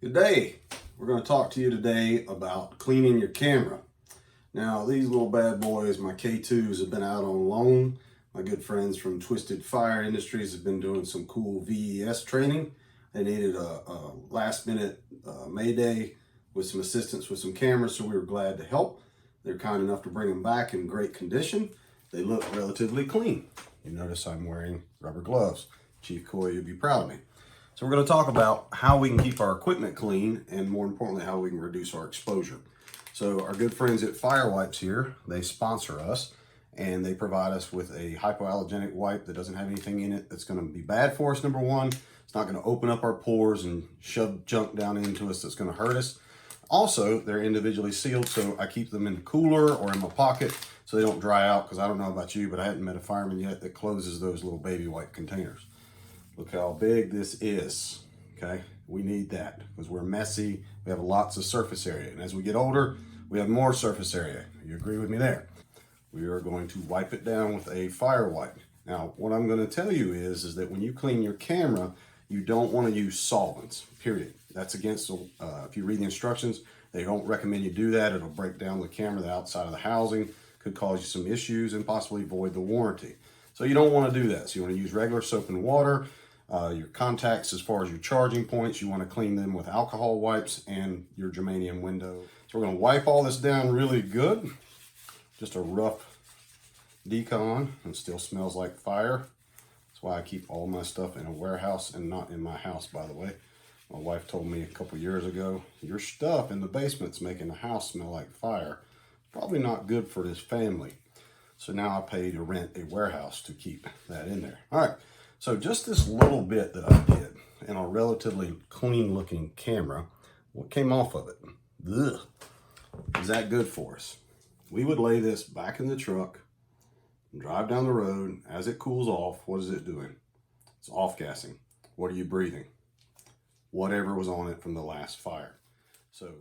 Good day. We're going to talk to you today about cleaning your camera. Now, these little bad boys, my K2s, have been out on loan. My good friends from Twisted Fire Industries have been doing some cool VES training. They needed a last minute Mayday with some assistance with some cameras, so we were glad to help. They're kind enough to bring them back in great condition. They look relatively clean. You notice I'm wearing rubber gloves. Chief Coy, you'd be proud of me. So we're going to talk about how we can keep our equipment clean and, more importantly, how we can reduce our exposure. So our good friends at Firewipes here, they sponsor us and they provide us with a hypoallergenic wipe that doesn't have anything in it that's going to be bad for us, number one. It's not going to open up our pores and shove junk down into us that's going to hurt us. Also, they're individually sealed, so I keep them in the cooler or in my pocket so they don't dry out, because I don't know about you, but I hadn't met a fireman yet that closes those little baby wipe containers. Look how big this is, okay? We need that because we're messy. We have lots of surface area. And as we get older, we have more surface area. You agree with me there? We are going to wipe it down with a fire wipe. Now, what I'm going to tell you is that when you clean your camera, you don't want to use solvents, period. That's against, if you read the instructions, they don't recommend you do that. It'll break down the camera, the outside of the housing, could cause you some issues and possibly void the warranty. So you don't want to do that. So you want to use regular soap and water. Your contacts, as far as your charging points, you want to clean them with alcohol wipes and your germanium window. So we're going to wipe all this down really good. Just a rough decon. It still smells like fire. That's why I keep all my stuff in a warehouse and not in my house, by the way. My wife told me a couple years ago, your stuff in the basement's making the house smell like fire. Probably not good for this family. So now I pay to rent a warehouse to keep that in there. All right. So just this little bit that I did in a relatively clean looking camera, what came off of it? Ugh. Is that good for us? We would lay this back in the truck and drive down the road. As it cools off, what is it doing? It's off-gassing. What are you breathing? Whatever was on it from the last fire. So